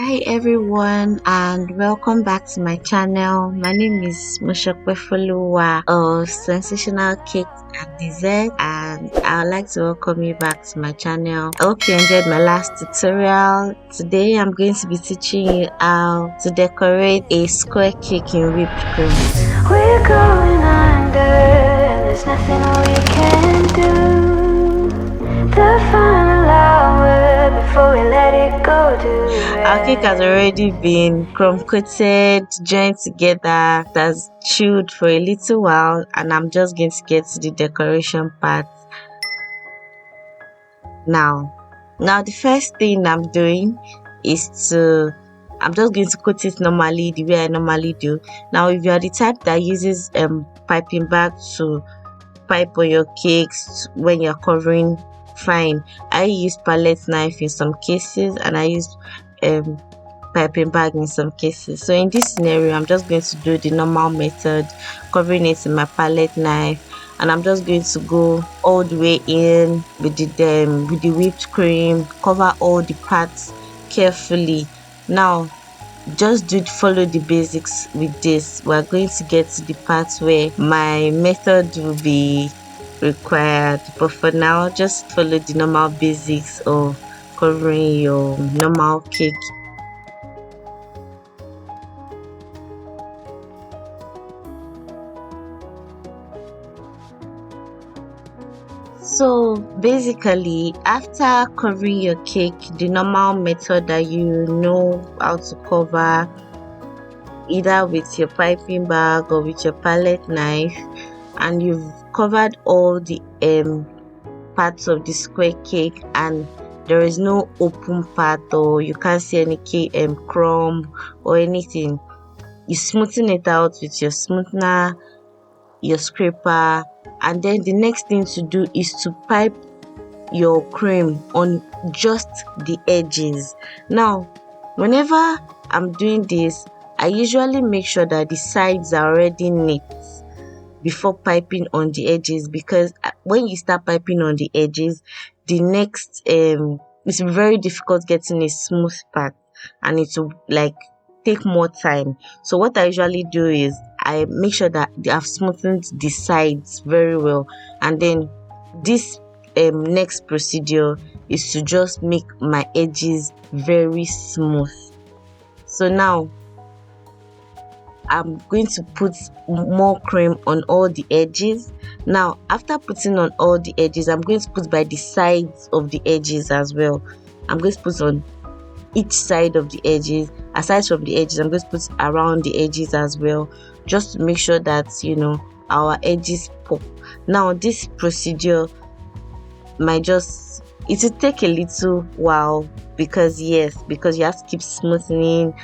Hi everyone and welcome back to my channel. My name is Moshokwe Foluwa of Sensational Cakes and Dessert, and I would like to welcome you back to my channel. I hope you enjoyed my last tutorial. Today I'm going to be teaching you how to decorate a square cake in whipped cream. We're going under, there's nothing we can do. The final hour before we let it go to Our cake has already been crumb coated, joined together, it has chilled for a little while, and I'm just going to get to the decoration part now. The first thing I'm doing is I'm just going to coat it normally the way I normally do. Now, if you are the type that uses piping bag to pipe on your cakes when you're covering, fine. I use palette knife in some cases, and I use piping bag in some cases. So in this scenario, I'm just going to do the normal method, covering it in my palette knife, and I'm just going to go all the way in with the whipped cream, cover all the parts carefully. Now just follow the basics with this. We're going to get to the parts where my method will be required, but for now just follow the normal basics of covering your normal cake. So basically, after covering your cake the normal method that you know how to cover, either with your piping bag or with your palette knife, and you've covered all the parts of the square cake and there is no open part, or you can't see any cake crumb or anything, you smoothen it out with your smoothener, your scraper, and then the next thing to do is to pipe your cream on just the edges. Now whenever I'm doing this, I usually make sure that the sides are already neat before piping on the edges, because when you start piping on the edges, the next it's very difficult getting a smooth part, and it will like take more time. So what I usually do is I make sure that I've smoothened the sides very well, and then this next procedure is to just make my edges very smooth. So now I'm going to put more cream on all the edges. Now after putting on all the edges, I'm going to put by the sides of the edges as well. I'm going to put on each side of the edges. Aside from the edges, I'm going to put around the edges as well, just to make sure that our edges pop. Now this procedure it will take a little while, because you have to keep smoothing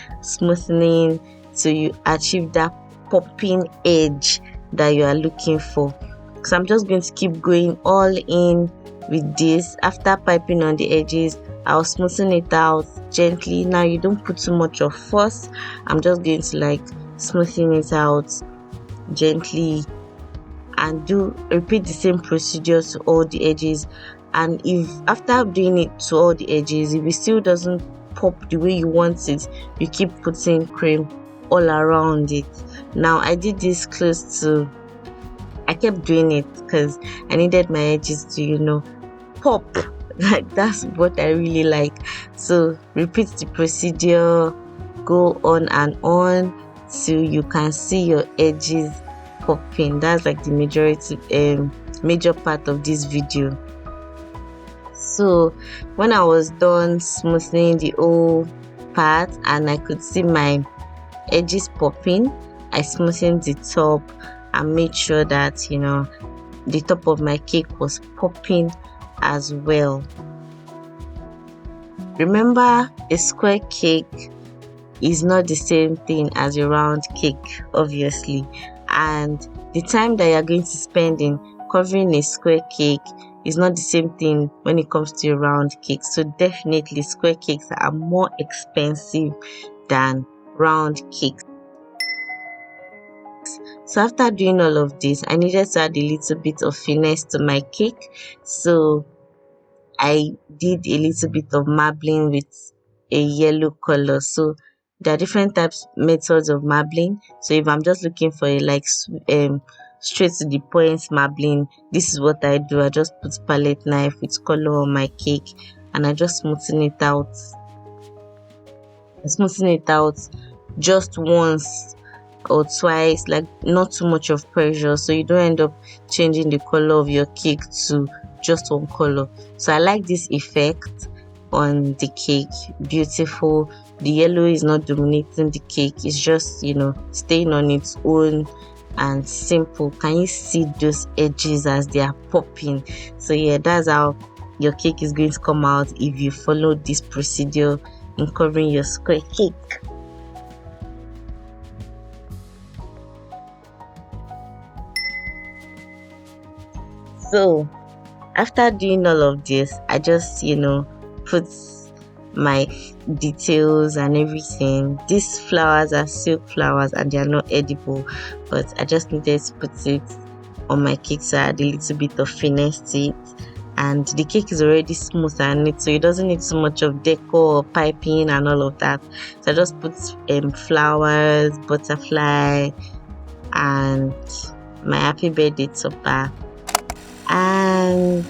till you achieve that popping edge that you are looking for. So I'm just going to keep going all in with this. After piping on the edges, I'll smoothen it out gently. Now you don't put too much of force. I'm just going to smoothen it out gently, and repeat the same procedure to all the edges. And if after doing it to all the edges, if it still doesn't pop the way you want it, you keep putting cream all around it. Now I did this I kept doing it because I needed my edges to pop. That's what I really like. So repeat the procedure, go on and on till you can see your edges popping. That's like the major part of this video. So when I was done smoothing the whole part and I could see my edges popping, I smoothened the top and made sure that the top of my cake was popping as well. Remember, a square cake is not the same thing as a round cake, obviously, and the time that you're going to spend in covering a square cake is not the same thing when it comes to a round cake. So definitely square cakes are more expensive than round cakes. So after doing all of this, I needed to add a little bit of finesse to my cake. So I did a little bit of marbling with a yellow color. So there are different methods of marbling. So if I'm just looking for a straight to the point marbling, this is what I do. I just put palette knife with color on my cake and I just smoothen it out just once or twice, like not too much of pressure, so you don't end up changing the color of your cake to just one color. So I like this effect on the cake. Beautiful. The yellow is not dominating the cake, it's just, staying on its own and simple. Can you see those edges as they are popping? So yeah, that's how your cake is going to come out if you follow this procedure in covering your square cake. So after doing all of this, I just put my details and everything. These flowers are silk flowers and they are not edible, but I just needed to put it on my cake so I had a little bit of finesse to it. And the cake is already smooth and neat, so it doesn't need so much of decor or piping and all of that. So I just put flowers, butterfly, and my happy birthday topper, and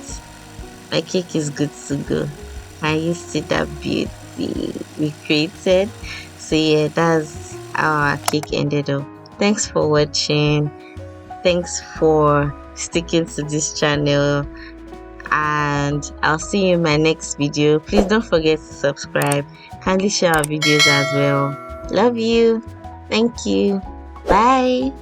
my cake is good to go. Can you see that beauty we created? So yeah, that's how our cake ended up. Thanks for watching. Thanks for sticking to this channel, and I'll see you in my next video. Please don't forget to subscribe. Kindly share our videos as well. Love you. Thank you. Bye.